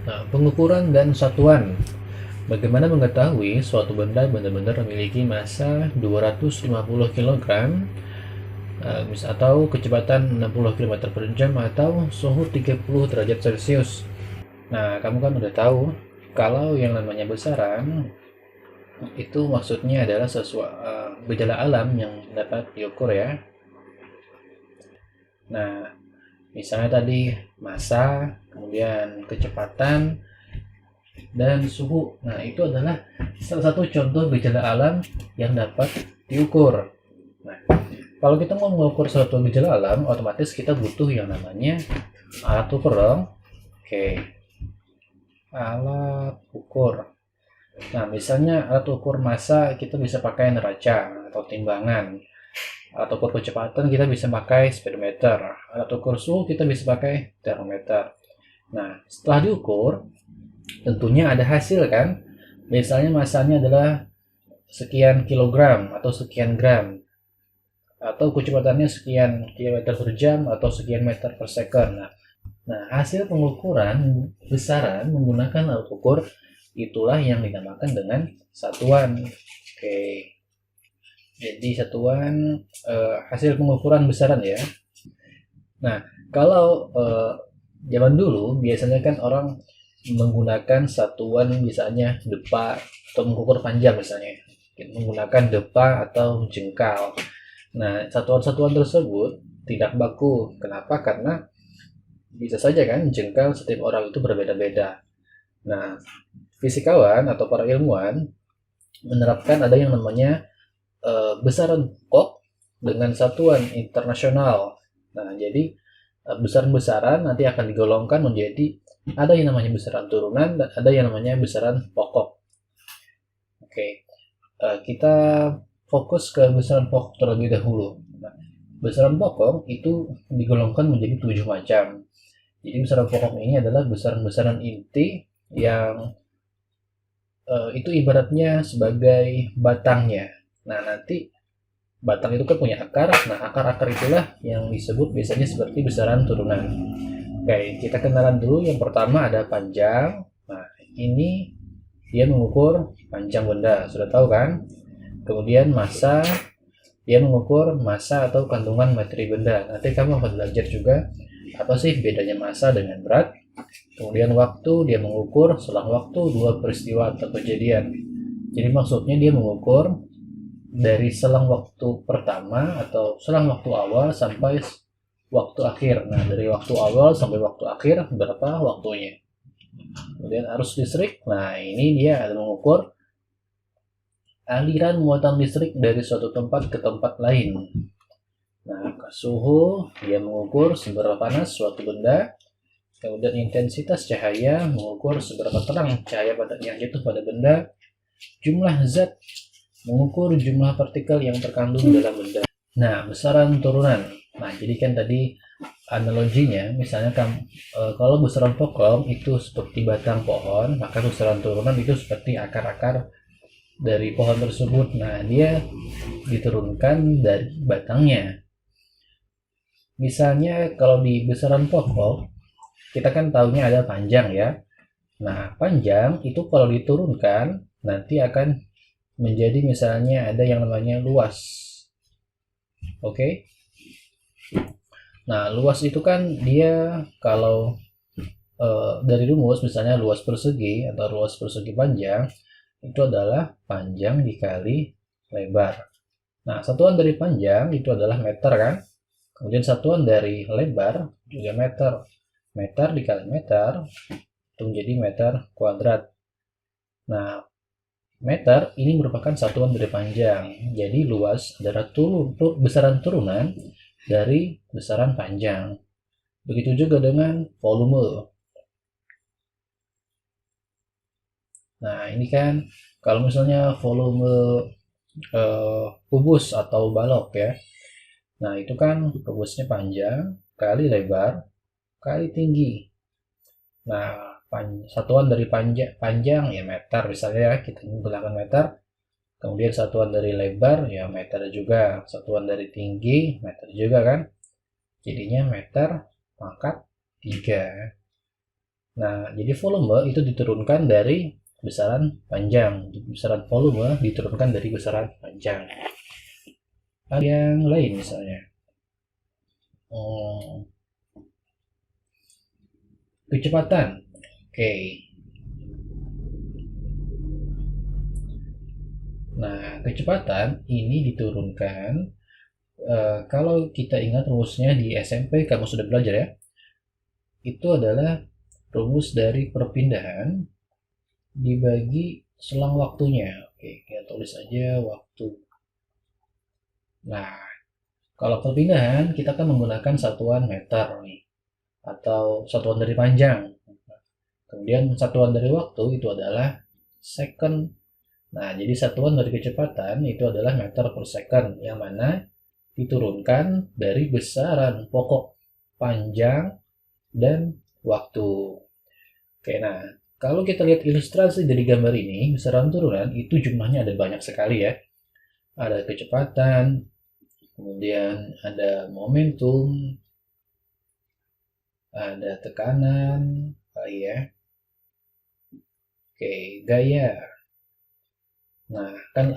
Nah, pengukuran dan satuan. Bagaimana mengetahui suatu benda benar-benar memiliki massa 250 kg atau kecepatan 60 km per jam atau suhu 30 derajat Celcius. Nah, kamu kan udah tahu kalau yang namanya besaran itu maksudnya adalah gejala alam yang dapat diukur ya. Nah, misalnya tadi massa, kemudian kecepatan, dan suhu. Nah, itu adalah salah satu contoh gejala alam yang dapat diukur. Nah, kalau kita mau mengukur suatu gejala alam, otomatis kita butuh yang namanya alat ukur dong. Oke, alat ukur. Nah, misalnya alat ukur massa kita bisa pakai neraca atau timbangan. Alat ukur kecepatan kita bisa pakai speedometer. Alat ukur suhu kita bisa pakai termometer. Nah, setelah diukur, tentunya ada hasil kan. Misalnya massanya adalah sekian kilogram atau sekian gram, atau kecepatannya sekian kilometer per jam atau sekian meter per second. Nah, hasil pengukuran besaran menggunakan alat ukur itulah yang dinamakan dengan satuan. Oke, jadi satuan hasil pengukuran besaran ya. Nah, kalau zaman dulu biasanya kan orang menggunakan satuan misalnya depa atau mengukur panjang misalnya menggunakan depa atau jengkal. Nah, satuan-satuan tersebut tidak baku. Kenapa? Karena bisa saja kan jengkal setiap orang itu berbeda-beda. Nah, fisikawan atau para ilmuwan menerapkan ada yang namanya besaran pokok dengan satuan internasional. Nah, jadi besaran-besaran nanti akan digolongkan menjadi ada yang namanya besaran turunan dan ada yang namanya besaran pokok. Oke, kita fokus ke besaran pokok terlebih dahulu. Nah, besaran pokok itu digolongkan menjadi 7 macam. Jadi besaran pokok ini adalah besaran-besaran inti yang itu ibaratnya sebagai batangnya. Nah, nanti batang itu kan punya akar. Nah, akar-akar itulah yang disebut biasanya seperti besaran turunan. Oke, kita kenalan dulu. Yang pertama ada panjang. Nah, ini dia mengukur panjang benda, sudah tahu kan? Kemudian massa, dia mengukur massa atau kandungan materi benda. Nanti kamu akan belajar juga apa sih bedanya massa dengan berat. Kemudian waktu, dia mengukur selang waktu dua peristiwa atau kejadian. Jadi maksudnya dia mengukur dari selang waktu pertama atau selang waktu awal sampai waktu akhir. Nah, dari waktu awal sampai waktu akhir berapa waktunya. Kemudian arus listrik. Nah, ini dia ada mengukur aliran muatan listrik dari suatu tempat ke tempat lain. Nah, suhu dia mengukur seberapa panas suatu benda. Kemudian intensitas cahaya mengukur seberapa terang cahaya yang jatuh pada benda. Jumlah zat mengukur jumlah partikel yang terkandung dalam benda. Nah, besaran turunan. Nah, jadi kan tadi analoginya, misalnya kalau besaran pokok itu seperti batang pohon, maka besaran turunan itu seperti akar-akar dari pohon tersebut. Nah, dia diturunkan dari batangnya. Misalnya kalau di besaran pokok, kita kan tahunya ada panjang ya. Nah, panjang itu kalau diturunkan nanti akan menjadi misalnya ada yang namanya luas. Oke. Nah, luas itu kan dia kalau dari rumus misalnya luas persegi atau luas persegi panjang itu adalah panjang dikali lebar. Nah, satuan dari panjang itu adalah meter kan. Kemudian satuan dari lebar juga meter. Meter dikali meter itu menjadi meter kuadrat. Nah, meter ini merupakan satuan dari panjang. Jadi luas adalah besaran turunan dari besaran panjang. Begitu juga dengan volume. Nah, ini kan kalau misalnya volume kubus atau balok ya. Nah, itu kan kubusnya panjang kali lebar kali tinggi. Nah, satuan dari panjang ya meter misalnya ya, kita menggunakan meter. Kemudian satuan dari lebar ya meter juga, satuan dari tinggi meter juga kan. Jadinya meter pangkat 3. Nah, jadi volume itu diturunkan dari besaran panjang. Besaran volume diturunkan dari besaran panjang. Ada yang lain misalnya. Hmm, kecepatan. Oke. Nah, kecepatan ini diturunkan kalau kita ingat rumusnya di SMP kamu sudah belajar ya. Itu adalah rumus dari perpindahan dibagi selang waktunya. Oke, kita tulis aja waktu. Nah, kalau perpindahan kita kan menggunakan satuan meter nih atau satuan dari panjang. Kemudian satuan dari waktu itu adalah second. Nah, jadi satuan dari kecepatan itu adalah meter per second yang mana diturunkan dari besaran pokok panjang dan waktu. Oke, nah kalau kita lihat ilustrasi dari gambar ini, besaran turunan itu jumlahnya ada banyak sekali ya. Ada kecepatan, kemudian ada momentum, ada tekanan, ya. Oke, gaya. Nah, kan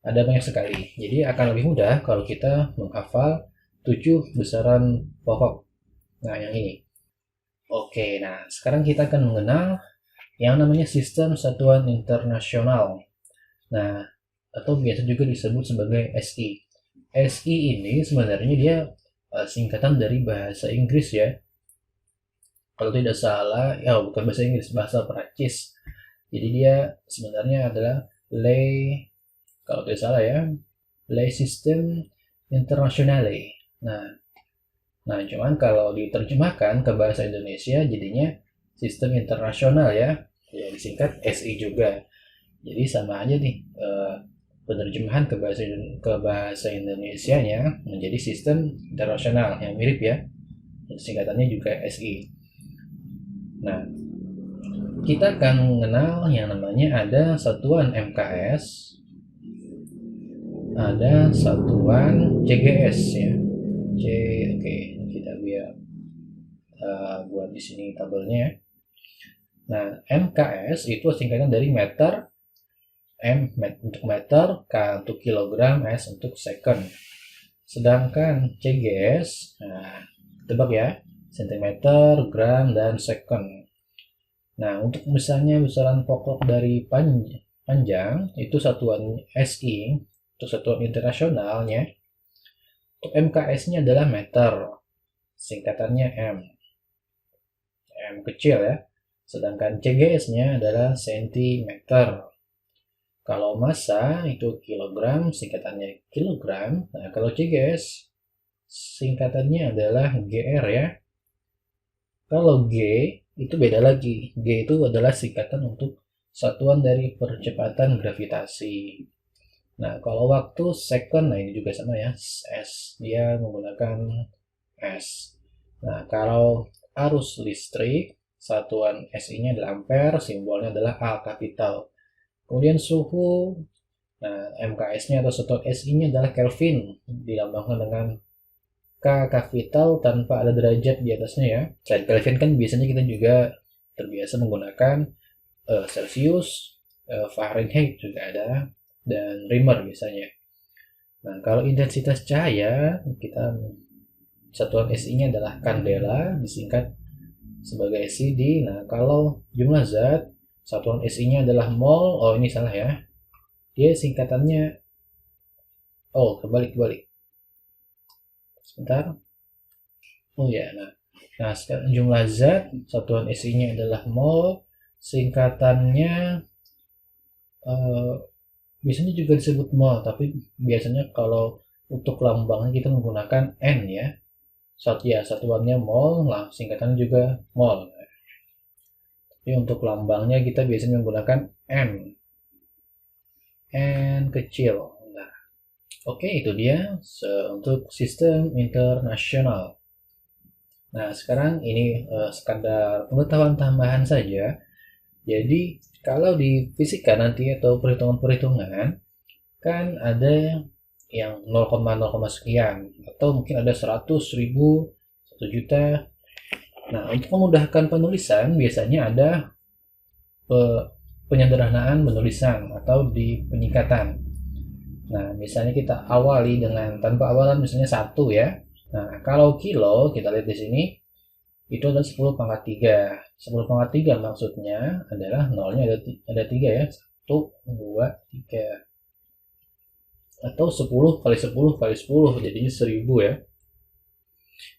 ada banyak sekali. Jadi akan lebih mudah kalau kita menghafal 7 besaran pokok. Nah, yang ini. Oke, nah sekarang kita akan mengenal yang namanya sistem satuan internasional. Nah, atau biasa juga disebut sebagai SI. SI ini sebenarnya dia singkatan dari bahasa Inggris ya. Kalau tidak salah, ya bukan bahasa Inggris, bahasa Perancis. Jadi dia sebenarnya adalah Le, kalau tidak salah ya, Le System Internationale. Nah, cuman kalau diterjemahkan ke bahasa Indonesia jadinya sistem internasional ya, ya disingkat SI juga. Jadi sama aja nih penerjemahan ke bahasa Indonesianya menjadi sistem internasional yang mirip ya. Singkatannya juga SI. Nah, kita akan mengenal yang namanya ada satuan MKS, ada satuan CGS ya. Oke, kita biar buat di sini tabelnya ya. Nah, MKS itu singkatan dari meter, M untuk meter, K untuk kilogram, S untuk second. Sedangkan CGS, nah, tebak ya, centimeter, gram, dan second. Nah, untuk misalnya besaran pokok dari panjang, itu satuan SI, untuk satuan internasionalnya, untuk MKS-nya adalah meter, singkatannya M. M kecil ya. Sedangkan CGS-nya adalah sentimeter. Kalau massa itu kilogram, singkatannya kilogram. Nah, kalau CGS singkatannya adalah GR ya. Kalau G itu beda lagi. G itu adalah singkatan untuk satuan dari percepatan gravitasi. Nah, kalau waktu second, nah ini juga sama ya. S, dia menggunakan S. Nah, kalau arus listrik, satuan SI-nya adalah ampere, simbolnya adalah A kapital. Kemudian suhu, nah MKS-nya atau satuan SI-nya adalah Kelvin, dilambangkan dengan K kapital tanpa ada derajat di atasnya ya. Selain Kelvin kan biasanya kita juga terbiasa menggunakan Celsius, Fahrenheit juga ada, dan Reamer biasanya. Nah, kalau intensitas cahaya, kita satuan SI-nya adalah kandela, disingkat sebagai SID. Nah, kalau jumlah zat, satuan SI-nya adalah mol. Oh, ini salah ya. Dia singkatannya, oh, kebalik. Sebentar. Oh ya, nah sekarang jumlah zat, satuan SI-nya adalah mol. Singkatannya biasanya juga disebut mol, tapi biasanya kalau untuk lambangnya kita menggunakan N ya. Satuannya mol, lah singkatannya juga mol. Tapi untuk lambangnya kita biasanya menggunakan M. N kecil. Nah, oke, itu dia untuk sistem internasional. Nah, sekarang ini sekadar pengetahuan tambahan saja. Jadi, kalau di fisika nanti atau perhitungan-perhitungan, kan ada yang 0,0, sekian. Atau mungkin ada 100.000, 1 juta. Nah, untuk memudahkan penulisan biasanya ada penyederhanaan penulisan atau di penyingkatan. Nah, misalnya kita awali dengan tanpa awalan misalnya 1 ya. Nah, kalau kilo kita lihat di sini itu adalah 10 pangkat 3. 10 pangkat 3 maksudnya adalah nolnya ada 3 ya. 1, 2, 3. Atau 10 kali 10 kali 10 jadinya 1000 ya.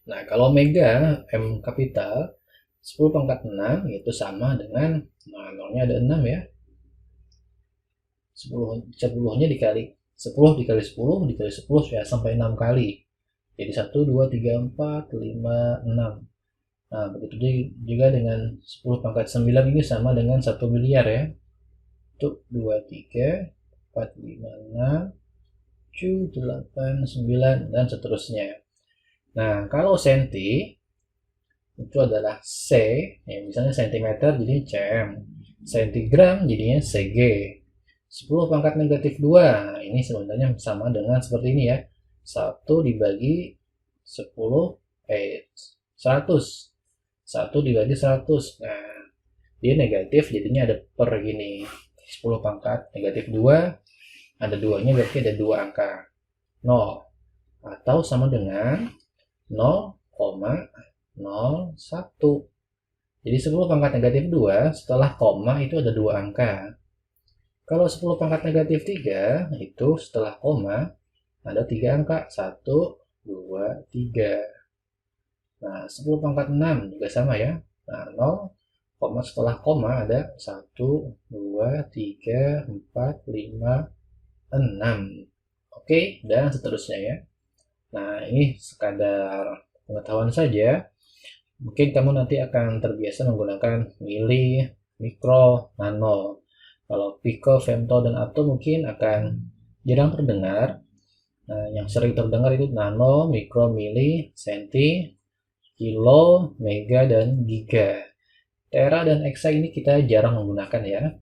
Nah, kalau mega M kapital 10 pangkat 6 itu sama dengan nolnya ada 6 ya. 10-nya dikali 10 dikali 10 dikali 10 ya sampai 6 kali. Jadi 1, 2, 3, 4, 5, 6. Nah, begitu juga dengan 10 pangkat 9 ini sama dengan 1 miliar ya. Itu 2, 3, 4, 5, 6, 7, 8, 9, dan seterusnya. Nah, kalau senti itu adalah C, ya misalnya sentimeter jadi cm, sentigram jadinya cg. 10 pangkat negatif 2, ini sebenarnya sama dengan seperti ini ya. 1 dibagi 10, 100. 1 dibagi 100. Nah, dia negatif jadinya ada per gini. 10 pangkat negatif 2, ada 2-nya berarti ada 2 angka. 0. Atau sama dengan 0,01. Jadi 10 pangkat negatif 2 setelah koma itu ada 2 angka. Kalau 10 pangkat negatif 3 itu setelah koma ada 3 angka. 1, 2, 3. Nah, 10 pangkat 6 juga sama ya. Nah, 0, setelah koma ada 1, 2, 3, 4, 5, 6. Oke, dan seterusnya ya. Nah, ini sekadar pengetahuan saja. Mungkin kamu nanti akan terbiasa menggunakan mili, mikro, nano. Kalau piko, femto, dan atom mungkin akan jarang terdengar. Nah, yang sering terdengar itu nano, mikro, mili, senti, kilo, mega, dan giga. Tera dan eksa ini kita jarang menggunakan ya.